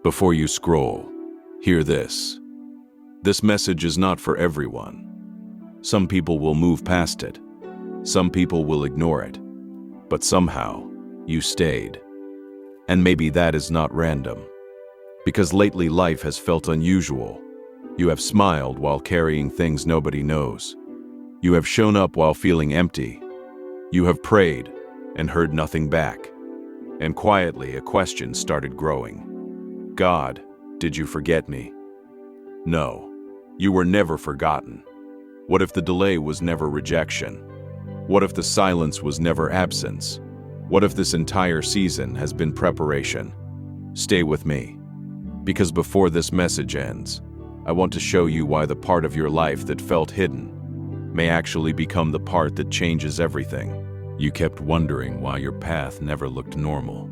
Before you scroll, hear this. This message is not for everyone. Some people will move past it. Some people will ignore it. But somehow, you stayed. And maybe that is not random. Because lately life has felt unusual. You have smiled while carrying things nobody knows. You have shown up while feeling empty. You have prayed and heard nothing back. And quietly, a question started growing. God, did you forget me? No, you were never forgotten. What if the delay was never rejection? What if the silence was never absence? What if this entire season has been preparation? Stay with me. Because before this message ends, I want to show you why the part of your life that felt hidden may actually become the part that changes everything. You kept wondering why your path never looked normal,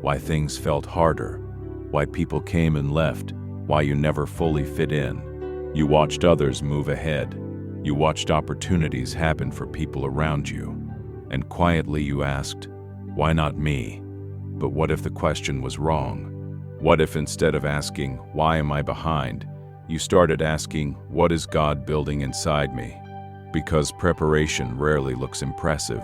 why things felt harder, why people came and left, why you never fully fit in. You watched others move ahead. You watched opportunities happen for people around you. And quietly you asked, why not me? But what if the question was wrong? What if instead of asking, why am I behind, you started asking, what is God building inside me? Because preparation rarely looks impressive.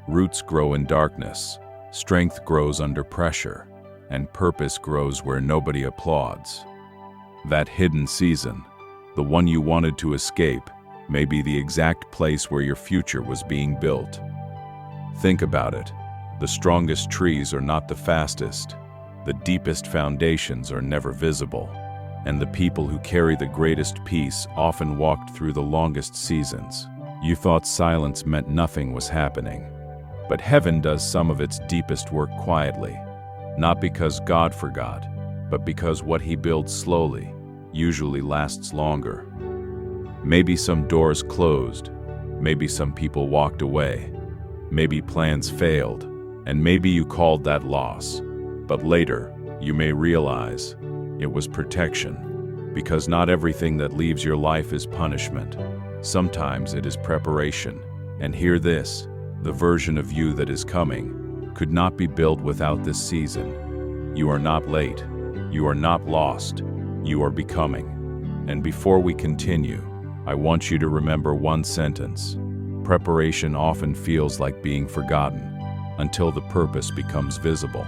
Roots grow in darkness, strength grows under pressure, and purpose grows where nobody applauds. That hidden season, the one you wanted to escape, may be the exact place where your future was being built. Think about it. The strongest trees are not the fastest. The deepest foundations are never visible. And the people who carry the greatest peace often walked through the longest seasons. You thought silence meant nothing was happening. But heaven does some of its deepest work quietly. Not because God forgot, but because what he builds slowly usually lasts longer. Maybe some doors closed. Maybe some people walked away. Maybe plans failed. And maybe you called that loss. But later, you may realize it was protection. Because not everything that leaves your life is punishment. Sometimes it is preparation. And hear this, the version of you that is coming could not be built without this season. You are not late. You are not lost. You are becoming. And before we continue, I want you to remember one sentence. Preparation often feels like being forgotten until the purpose becomes visible.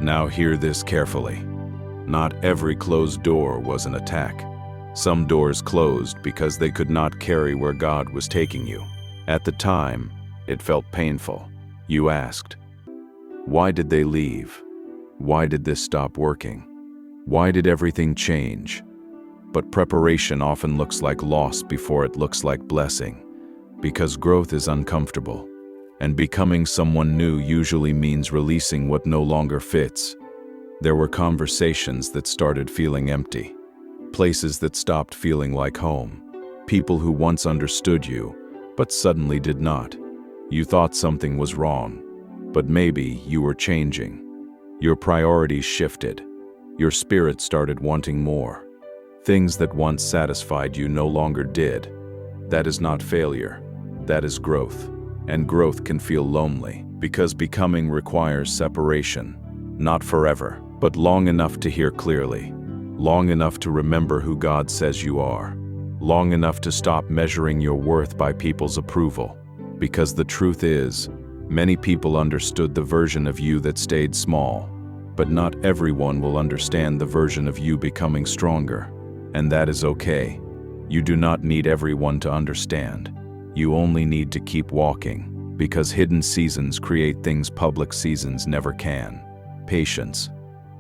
Now hear this carefully. Not every closed door was an attack. Some doors closed because they could not carry where God was taking you. At the time, it felt painful. You asked, why did they leave? Why did this stop working? Why did everything change? But preparation often looks like loss before it looks like blessing. Because growth is uncomfortable. And becoming someone new usually means releasing what no longer fits. There were conversations that started feeling empty. Places that stopped feeling like home. People who once understood you, but suddenly did not. You thought something was wrong, but maybe you were changing. Your priorities shifted. Your spirit started wanting more. Things that once satisfied you no longer did. That is not failure. That is growth. And growth can feel lonely, because becoming requires separation. Not forever, but long enough to hear clearly. Long enough to remember who God says you are. Long enough to stop measuring your worth by people's approval. Because the truth is, many people understood the version of you that stayed small. But not everyone will understand the version of you becoming stronger. And that is okay. You do not need everyone to understand. You only need to keep walking, because hidden seasons create things public seasons never can. Patience,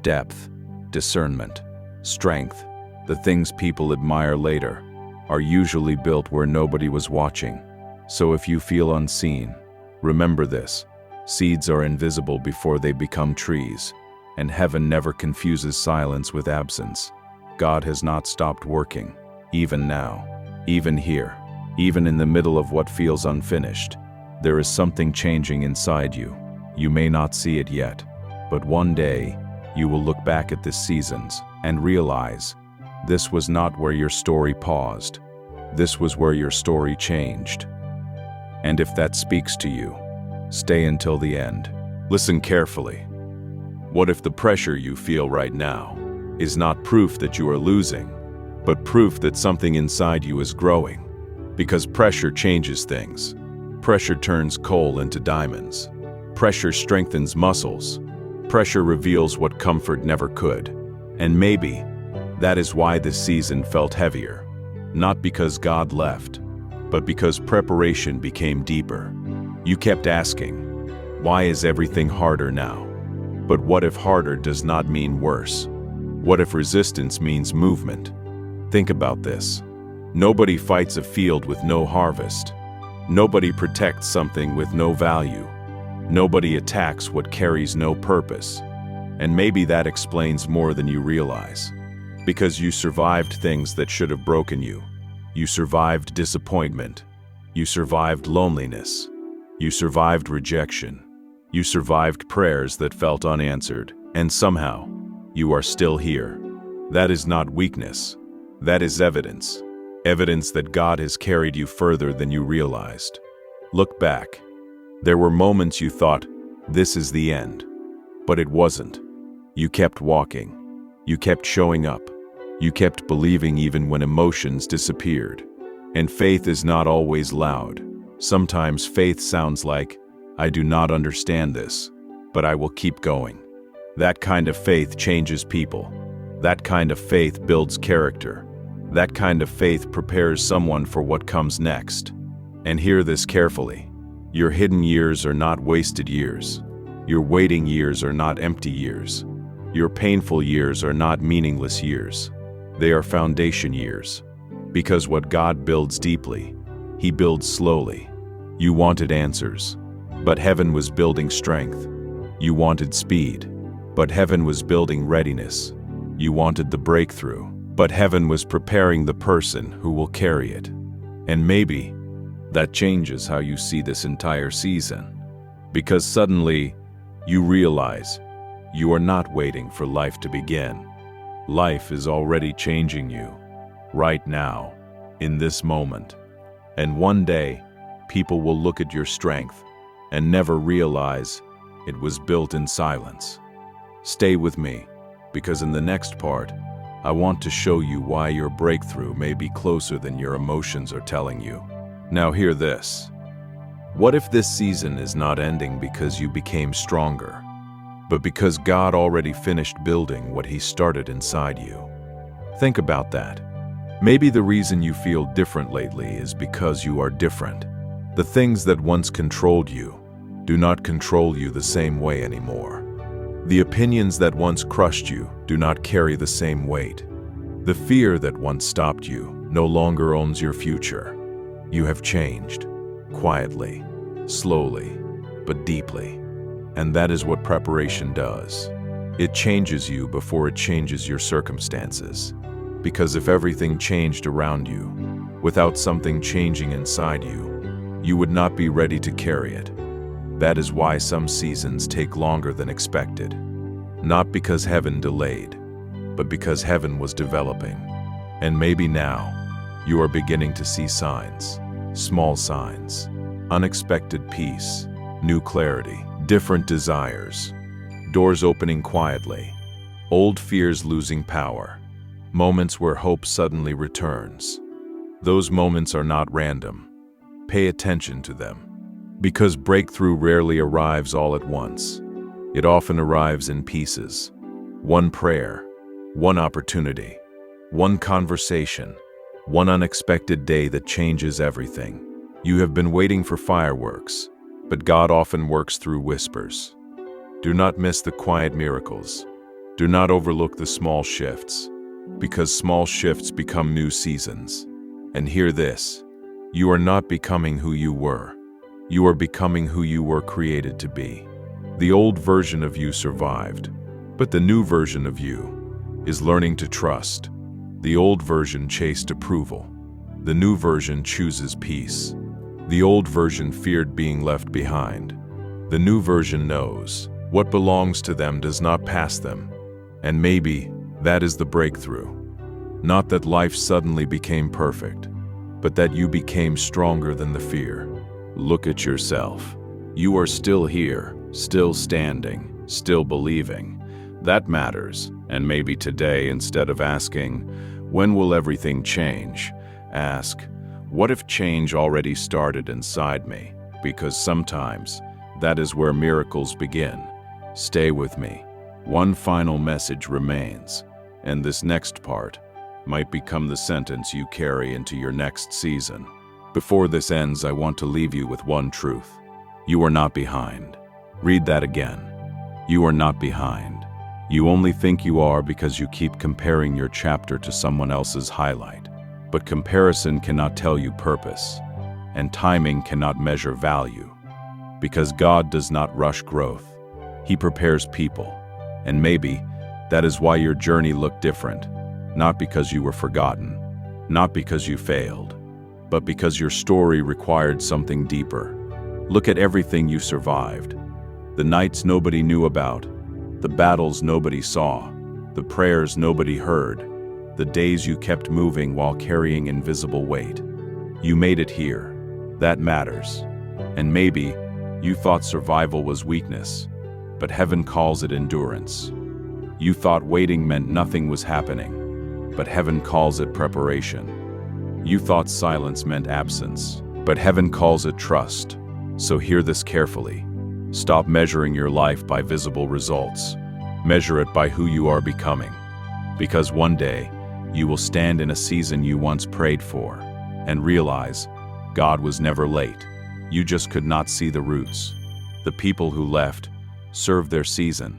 depth, discernment, strength, the things people admire later, are usually built where nobody was watching. So if you feel unseen, remember this. Seeds are invisible before they become trees, and heaven never confuses silence with absence. God has not stopped working, even now, even here. Even in the middle of what feels unfinished, there is something changing inside you. You may not see it yet, but one day, you will look back at this seasons and realize this was not where your story paused. This was where your story changed. And if that speaks to you, stay until the end. Listen carefully. What if the pressure you feel right now is not proof that you are losing, but proof that something inside you is growing. Because pressure changes things. Pressure turns coal into diamonds. Pressure strengthens muscles. Pressure reveals what comfort never could. And maybe that is why this season felt heavier. Not because God left, but because preparation became deeper. You kept asking, why is everything harder now? But what if harder does not mean worse? What if resistance means movement? Think about this. Nobody fights a field with no harvest. Nobody protects something with no value. Nobody attacks what carries no purpose. And maybe that explains more than you realize. Because you survived things that should have broken you. You survived disappointment. You survived loneliness. You survived rejection. You survived prayers that felt unanswered. And somehow, you are still here. That is not weakness. That is evidence. Evidence that God has carried you further than you realized. Look back. There were moments you thought, this is the end. But it wasn't. You kept walking. You kept showing up. You kept believing even when emotions disappeared. And faith is not always loud. Sometimes faith sounds like, I do not understand this, but I will keep going. That kind of faith changes people. That kind of faith builds character. That kind of faith prepares someone for what comes next. And hear this carefully. Your hidden years are not wasted years. Your waiting years are not empty years. Your painful years are not meaningless years. They are foundation years. Because what God builds deeply, He builds slowly. You wanted answers, but heaven was building strength. You wanted speed, but heaven was building readiness. You wanted the breakthrough, but heaven was preparing the person who will carry it. And maybe that changes how you see this entire season. Because suddenly, you realize you are not waiting for life to begin. Life is already changing you, right now, in this moment. And one day, people will look at your strength and never realize it was built in silence. Stay with me, because in the next part, I want to show you why your breakthrough may be closer than your emotions are telling you. Now hear this. What if this season is not ending because you became stronger, but because God already finished building what He started inside you? Think about that. Maybe the reason you feel different lately is because you are different. The things that once controlled you do not control you the same way anymore. The opinions that once crushed you do not carry the same weight. The fear that once stopped you no longer owns your future. You have changed, quietly, slowly, but deeply. And that is what preparation does. It changes you before it changes your circumstances. Because if everything changed around you, without something changing inside you, you would not be ready to carry it. That is why some seasons take longer than expected. Not because heaven delayed, but because heaven was developing. And maybe now, you are beginning to see signs, small signs, unexpected peace, new clarity, different desires, doors opening quietly, old fears losing power, moments where hope suddenly returns. Those moments are not random. Pay attention to them. Because breakthrough rarely arrives all at once. It often arrives in pieces. One prayer, one opportunity, one conversation, one unexpected day that changes everything. You have been waiting for fireworks, but God often works through whispers. Do not miss the quiet miracles. Do not overlook the small shifts, because small shifts become new seasons. And hear this, you are not becoming who you were. You are becoming who you were created to be. The old version of you survived, but the new version of you is learning to trust. The old version chased approval. The new version chooses peace. The old version feared being left behind. The new version knows what belongs to them does not pass them. And maybe that is the breakthrough. Not that life suddenly became perfect, but that you became stronger than the fear. Look at yourself. You are still here, still standing, still believing. That matters. And maybe today, instead of asking, "When will everything change?" ask, "What if change already started inside me?" Because sometimes that is where miracles begin. Stay with me. One final message remains, and this next part might become the sentence you carry into your next season. Before this ends, I want to leave you with one truth. You are not behind. Read that again. You are not behind. You only think you are because you keep comparing your chapter to someone else's highlight. But comparison cannot tell you purpose, and timing cannot measure value. Because God does not rush growth. He prepares people. And maybe that is why your journey looked different. Not because you were forgotten, not because you failed, but because your story required something deeper. Look at everything you survived. The nights nobody knew about, the battles nobody saw, the prayers nobody heard, the days you kept moving while carrying invisible weight. You made it here. That matters. And maybe you thought survival was weakness, but heaven calls it endurance. You thought waiting meant nothing was happening, but heaven calls it preparation. You thought silence meant absence, but heaven calls it trust. So hear this carefully. Stop measuring your life by visible results. Measure it by who you are becoming. Because one day, you will stand in a season you once prayed for and realize God was never late. You just could not see the roots. The people who left served their season.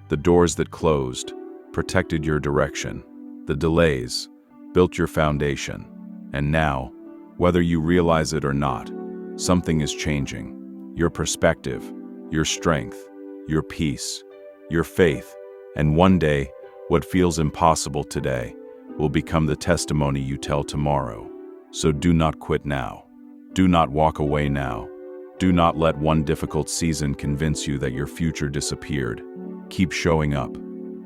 The doors that closed protected your direction. The delays built your foundation. And now, whether you realize it or not, something is changing. Your perspective, your strength, your peace, your faith, and one day, what feels impossible today will become the testimony you tell tomorrow. So do not quit now. Do not walk away now. Do not let one difficult season convince you that your future disappeared. Keep showing up.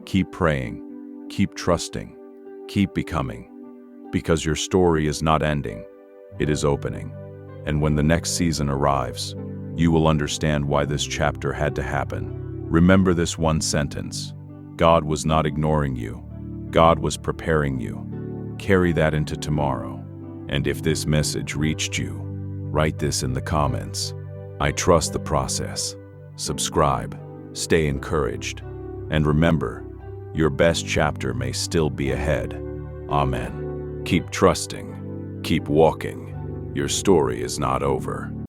Keep praying. Keep trusting. Keep becoming. Because your story is not ending. It is opening. And when the next season arrives, you will understand why this chapter had to happen. Remember this one sentence. God was not ignoring you. God was preparing you. Carry that into tomorrow. And if this message reached you, write this in the comments. I trust the process. Subscribe. Stay encouraged. And remember, your best chapter may still be ahead. Amen. Keep trusting. Keep walking. Your story is not over.